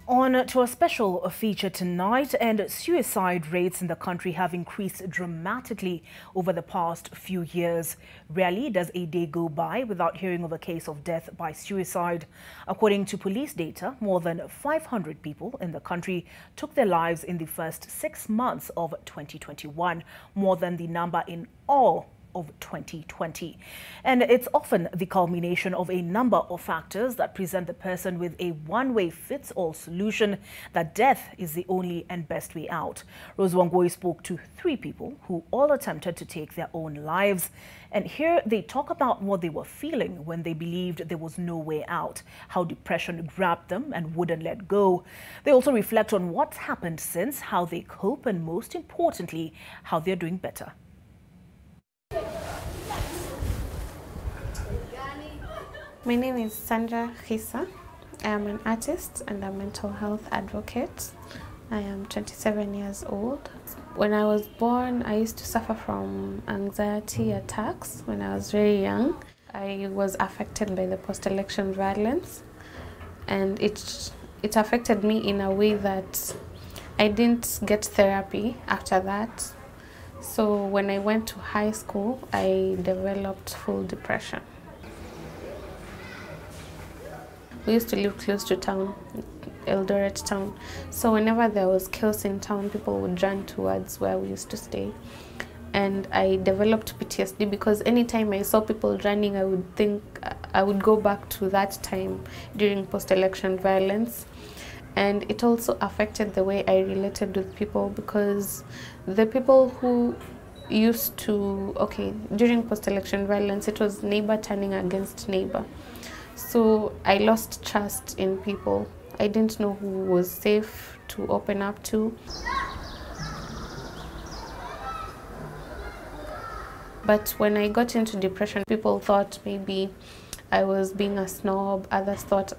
On to a special feature tonight, and suicide rates in the country have increased dramatically over the past few years. Rarely does a day go by without hearing of a case of death by suicide. According to police data, more than 500 people in the country took their lives in the first 6 months of 2021, more than the number in all of 2020. And it's often the culmination of a number of factors that present the person with a one-way-fits-all solution that death is the only and best way out. Rose Wangui spoke to 3 people who all attempted to take their own lives. And here they talk about what they were feeling when they believed there was no way out, how depression grabbed them and wouldn't let go. They also reflect on what's happened since, how they cope, and most importantly, how they're doing better. My name is Sandra Khisa. I am an artist and a mental health advocate. I am 27 years old. When I was born, I used to suffer from anxiety attacks when I was very young. I was affected by the post-election violence, and it affected me in a way that I didn't get therapy after that. So when I went to high school, I developed full depression. We used to live close to town, Eldoret town. So whenever there was chaos in town, people would run towards where we used to stay. And I developed PTSD because anytime I saw people running, I would think I would go back to that time during post-election violence. And it also affected the way I related with people, because the people who used to, during post-election violence, it was neighbor turning against neighbor. So I lost trust in people. I didn't know who was safe to open up to. But when I got into depression, people thought maybe I was being a snob. Others thought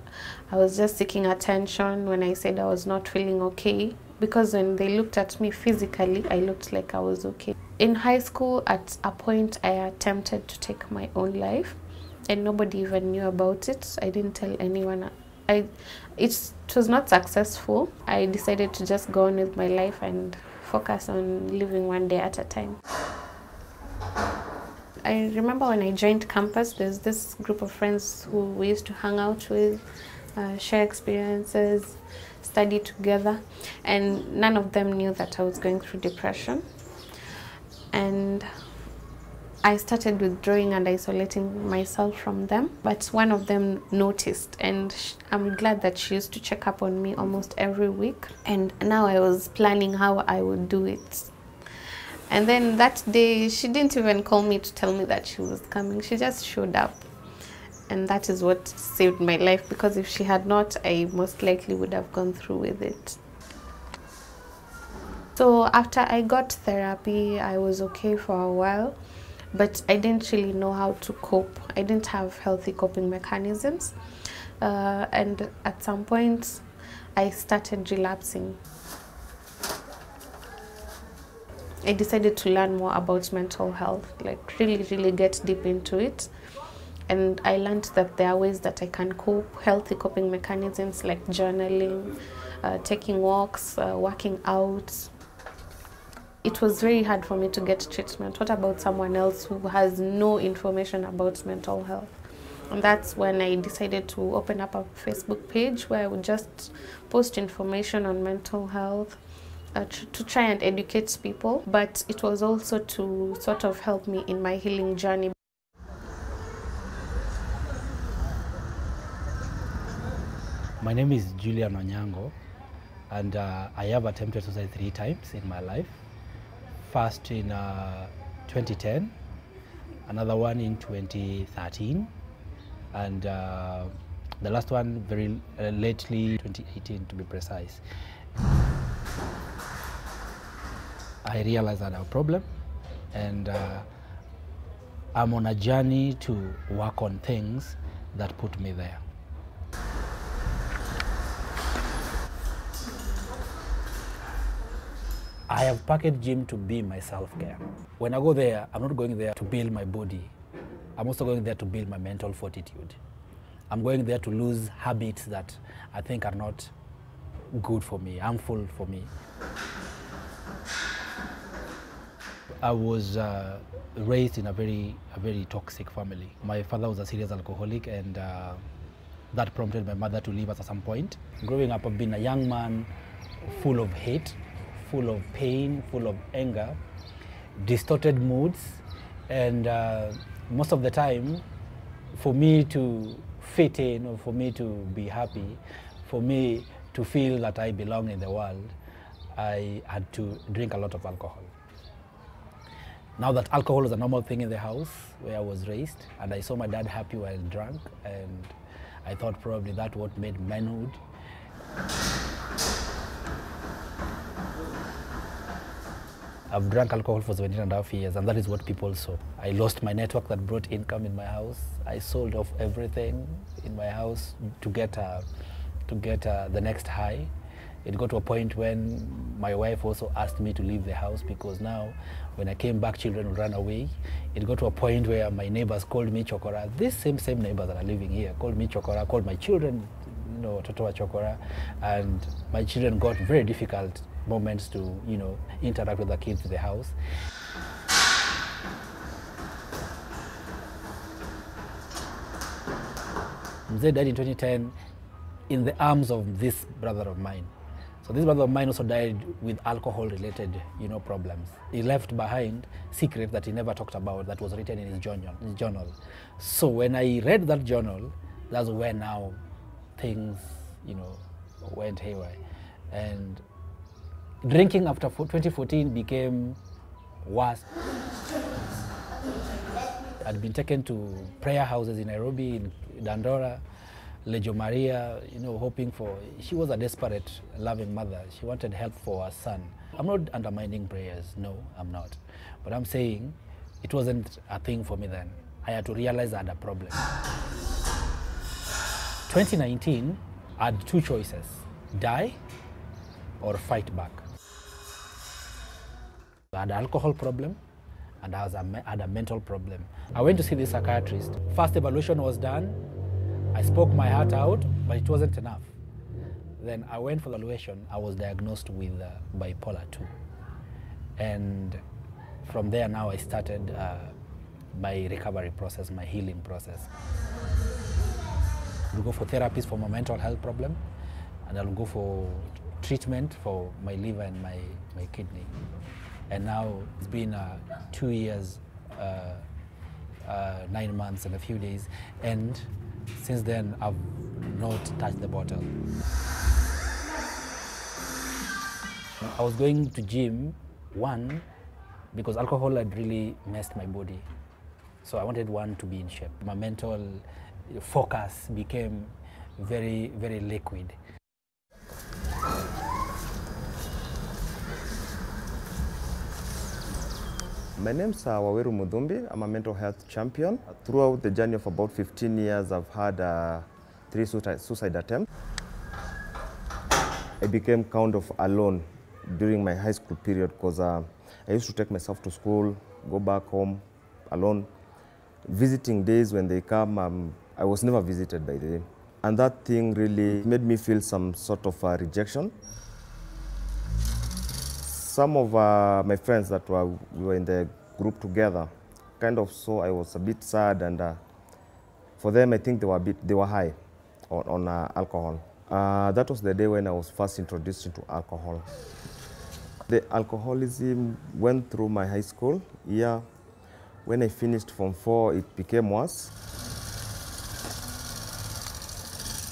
I was just seeking attention when I said I was not feeling okay. Because when they looked at me physically, I looked like I was okay. In high school, at a point, I attempted to take my own life. And nobody even knew about it. I didn't tell anyone. It was not successful. I decided to just go on with my life and focus on living one day at a time. I remember when I joined campus, there's this group of friends who we used to hang out with, share experiences, study together, and none of them knew that I was going through depression. And I started withdrawing and isolating myself from them, but one of them noticed, and I'm glad that she used to check up on me almost every week. And now I was planning how I would do it. And then that day, she didn't even call me to tell me that she was coming. She just showed up. And that is what saved my life, because if she had not, I most likely would have gone through with it. So after I got therapy, I was okay for a while. But I didn't really know how to cope. I didn't have healthy coping mechanisms. And at some point, I started relapsing. I decided to learn more about mental health, like really get deep into it. And I learned that there are ways that I can cope, healthy coping mechanisms like journaling, taking walks, working out. It was very hard for me to get treatment. What about someone else who has no information about mental health? And that's when I decided to open up a Facebook page where I would just post information on mental health to try and educate people. But it was also to sort of help me in my healing journey. My name is Julian Onyango, and I have attempted suicide 3 times in my life. First in 2010, another one in 2013, and the last one very lately, 2018 to be precise. I realized that I have a problem, and I'm on a journey to work on things that put me there. I have packaged gym to be my self-care. When I go there, I'm not going there to build my body. I'm also going there to build my mental fortitude. I'm going there to lose habits that I think are not good for me, harmful for me. I was raised in a very toxic family. My father was a serious alcoholic, and that prompted my mother to leave us at some point. Growing up, I've been a young man full of hate, full of pain, full of anger, distorted moods, and most of the time, for me to fit in, or for me to be happy, for me to feel that I belong in the world, I had to drink a lot of alcohol. Now that alcohol was a normal thing in the house where I was raised, and I saw my dad happy while drunk, and I thought probably that what made manhood. I've drank alcohol for 17.5 years, and that is what people saw. I lost my network that brought income in my house. I sold off everything in my house to get the next high. It got to a point when my wife also asked me to leave the house, because now when I came back, children would run away. It got to a point where my neighbors called me Chokora. These same neighbors that are living here called me Chokora, called my children, you know, Totowa Chokora, and my children got very difficult moments to, you know, interact with the kids in the house. Mzee died in 2010 in the arms of this brother of mine. So this brother of mine also died with alcohol-related, you know, problems. He left behind secrets that he never talked about, that was written in his journal. So when I read that journal, that's when now things, you know, went haywire. And drinking after 2014 became worse. I'd been taken to prayer houses in Nairobi, in Dandora, Legio Maria, you know, hoping for, she was a desperate, loving mother. She wanted help for her son. I'm not undermining prayers, no, I'm not. But I'm saying it wasn't a thing for me then. I had to realize I had a problem. 2019, I had two choices, die or fight back. I had an alcohol problem, and I had a mental problem. I went to see the psychiatrist. First evaluation was done. I spoke my heart out, but it wasn't enough. Then I went for the evaluation. I was diagnosed with bipolar 2. And from there now I started my recovery process, my healing process. I'll go for therapies for my mental health problem, and I'll go for treatment for my liver and my kidney. And now it's been 2 years, 9 months and a few days, and since then I've not touched the bottle. I was going to gym, one, because alcohol had really messed my body. So I wanted, one, to be in shape. My mental focus became very liquid. My name's Waweru Mudhumbi. I'm a mental health champion. Throughout the journey of about 15 years, I've had 3 suicide attempts. I became kind of alone during my high school period, because I used to take myself to school, go back home alone. Visiting days, when they come, I was never visited by them. And that thing really made me feel some sort of rejection. Some of my friends that we were in the group together kind of saw I was a bit sad, and for them I think they were high on alcohol. That was the day when I was first introduced into alcohol. The alcoholism went through my high school year. When I finished Form 4, it became worse.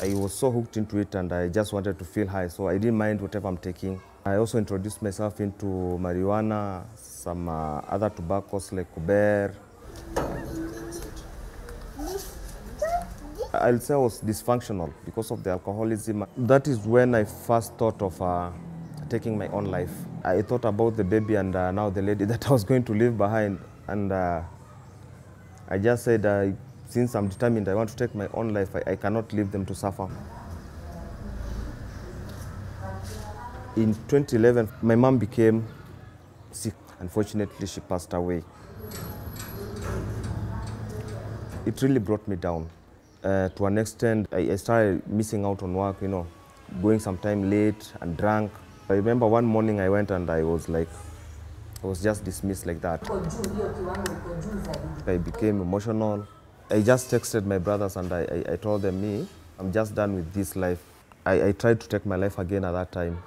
I was so hooked into it, and I just wanted to feel high, so I didn't mind whatever I'm taking. I also introduced myself into marijuana, some other tobaccos like Kuber. I'll say I was dysfunctional because of the alcoholism. That is when I first thought of taking my own life. I thought about the baby and now the lady that I was going to leave behind. And I just said, since I'm determined I want to take my own life, I cannot leave them to suffer. In 2011, my mom became sick. Unfortunately, she passed away. It really brought me down. To an extent, I started missing out on work, you know, going sometime late and drunk. I remember one morning I went and I was just dismissed like that. I became emotional. I just texted my brothers and I told them, I'm just done with this life. I tried to take my life again at that time,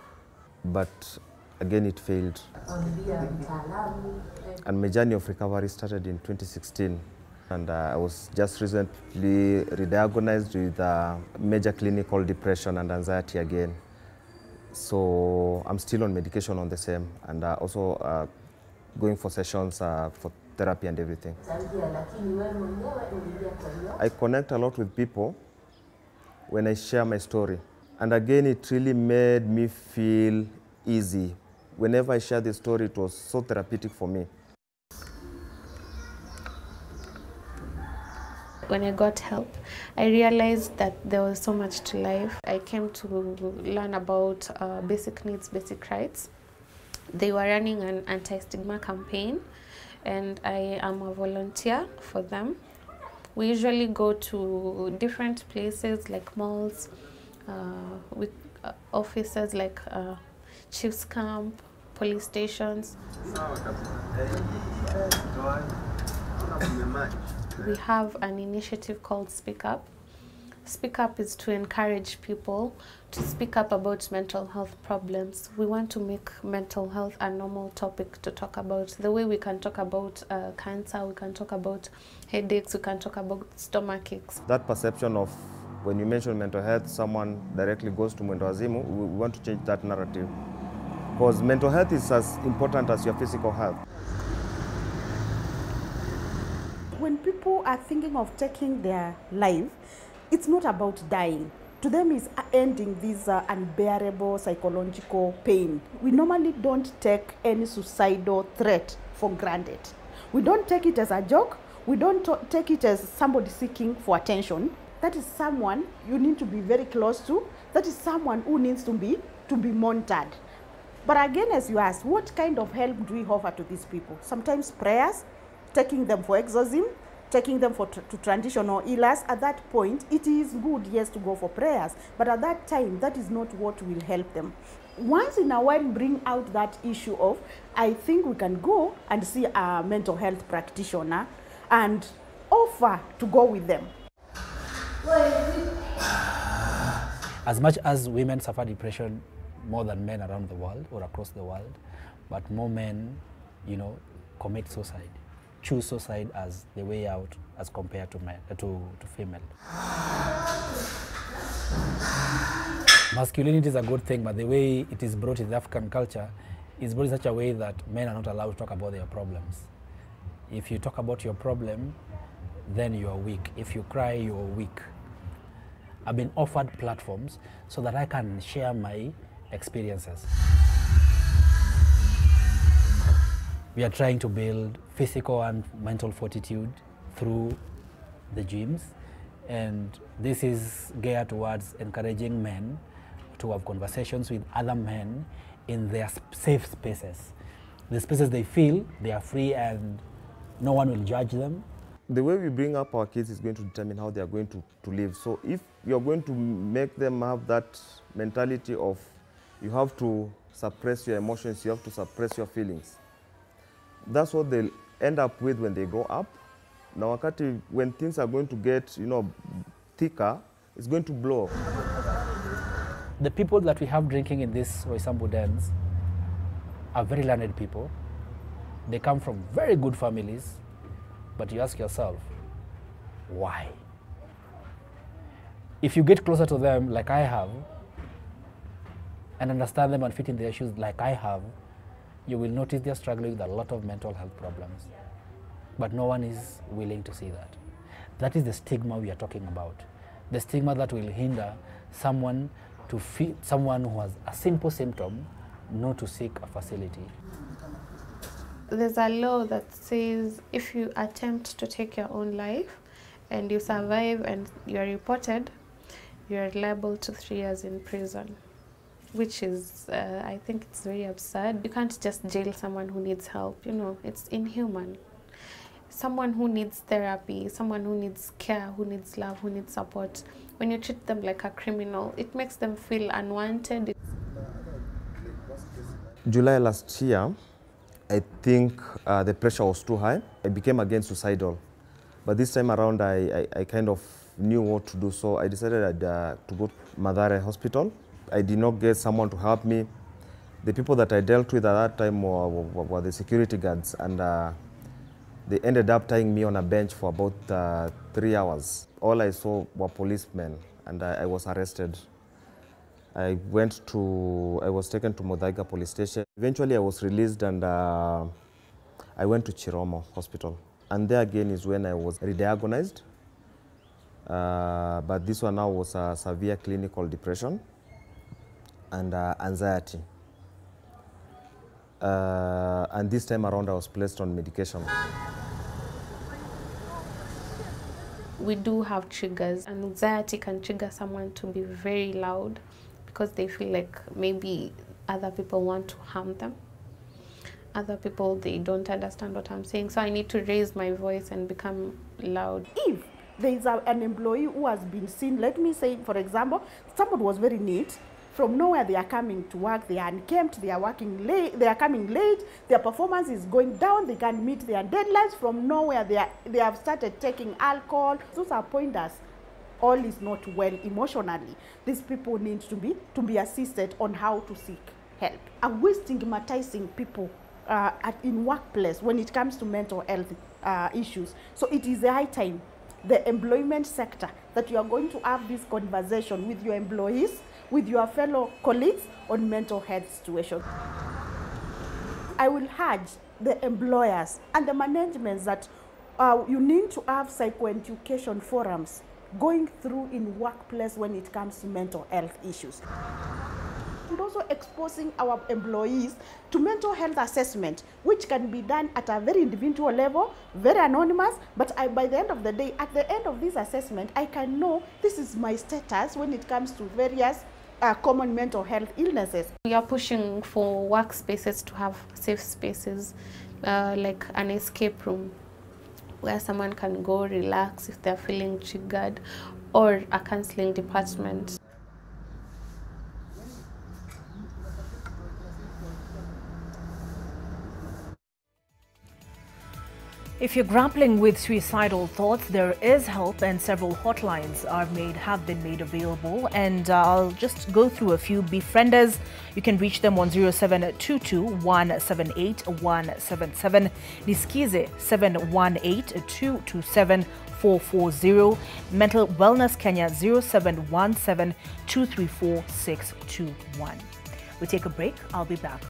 but again it failed. And my journey of recovery started in 2016. And I was just recently re-diagnosed with a major clinical depression and anxiety again. So I'm still on medication on the same, and also going for sessions for therapy and everything. I connect a lot with people when I share my story. And again, it really made me feel easy. Whenever I share the story, it was so therapeutic for me. When I got help, I realized that there was so much to life. I came to learn about basic needs, basic rights. They were running an anti-stigma campaign, and I am a volunteer for them. We usually go to different places like malls, with offices like Chiefs Camp, police stations. We have an initiative called Speak Up. Speak Up is to encourage people to speak up about mental health problems. We want to make mental health a normal topic to talk about. The way we can talk about cancer, we can talk about headaches, we can talk about stomach aches. That perception of when you mention mental health, someone directly goes to mwendo wazimu, we want to change that narrative. Because mental health is as important as your physical health. When people are thinking of taking their life, it's not about dying. To them, it's ending this unbearable psychological pain. We normally don't take any suicidal threat for granted. We don't take it as a joke. We don't take it as somebody seeking for attention. That is someone you need to be very close to. That is someone who needs to be monitored. But again, as you asked, what kind of help do we offer to these people? Sometimes prayers, taking them for exorcism, taking them to traditional healers. At that point, it is good, yes, to go for prayers, but at that time, that is not what will help them. Once in a while, bring out that issue of, I think we can go and see a mental health practitioner and offer to go with them. As much as women suffer depression more than men around the world or across the world, but more men, commit suicide. Choose suicide as the way out as compared to men, to female. Masculinity is a good thing, but the way it is brought in the African culture is brought in such a way that men are not allowed to talk about their problems. If you talk about your problem, then you are weak. If you cry, you are weak. I've been offered platforms so that I can share my experiences. We are trying to build physical and mental fortitude through the gyms, and this is geared towards encouraging men to have conversations with other men in their safe spaces. The spaces they feel they are free and no one will judge them. The way we bring up our kids is going to determine how they are going to live. So if you're going to make them have that mentality of you have to suppress your emotions, you have to suppress your feelings, that's what they'll end up with when they grow up. Now, when things are going to get, thicker, it's going to blow. The people that we have drinking in these Roysambu dens are very learned people. They come from very good families, but you ask yourself, why? If you get closer to them like I have, and understand them and fit in their shoes like I have, you will notice they're struggling with a lot of mental health problems. But no one is willing to see that. That is the stigma we are talking about. The stigma that will hinder someone who has a simple symptom not to seek a facility. There's a law that says if you attempt to take your own life and you survive and you're reported, you're liable to 3 years in prison. Which is, I think it's very absurd. You can't just jail someone who needs help, it's inhuman. Someone who needs therapy, someone who needs care, who needs love, who needs support, When you treat them like a criminal, it makes them feel unwanted. July last year, I think the pressure was too high. I became again suicidal. But this time around, I kind of knew what to do, so I decided to go to Mathare Hospital. I did not get someone to help me. The people that I dealt with at that time were the security guards, and they ended up tying me on a bench for about 3 hours. All I saw were policemen, and I was arrested. I was taken to Muthaiga police station. Eventually I was released, and I went to Chiromo Hospital. And there again is when I was re-diagnosed. But this one now was a severe clinical depression and anxiety. And this time around I was placed on medication. We do have triggers. Anxiety can trigger someone to be very loud because they feel like maybe other people want to harm them. Other people, they don't understand what I'm saying, so I need to raise my voice and become loud. If there is an employee who has been seen, let me say, for example, someone was very neat, from nowhere they are coming to work, they are unkempt, they are working late, they are coming late, their performance is going down, they can't meet their deadlines, from nowhere they have started taking alcohol. Those are pointers. All is not well emotionally. These people need to be assisted on how to seek help. Are we stigmatizing people in workplace when it comes to mental health issues? So it is a high time, the employment sector, that you are going to have this conversation with your employees, with your fellow colleagues on mental health situations. I will urge the employers and the managements that you need to have psychoeducation forums going through in workplace when it comes to mental health issues. And also exposing our employees to mental health assessment, which can be done at a very individual level, very anonymous, but by the end of the day, at the end of this assessment, I can know this is my status when it comes to various common mental health illnesses. We are pushing for workspaces to have safe spaces, like an escape room, where someone can go relax if they're feeling triggered, or a counseling department. If you're grappling with suicidal thoughts, there is help, and several hotlines have been made available. And I'll just go through a few. Befrienders, you can reach them on 0722 178 177. Nisikize 718 227 440. Mental Wellness Kenya 0717 234 621. We take a break. I'll be back.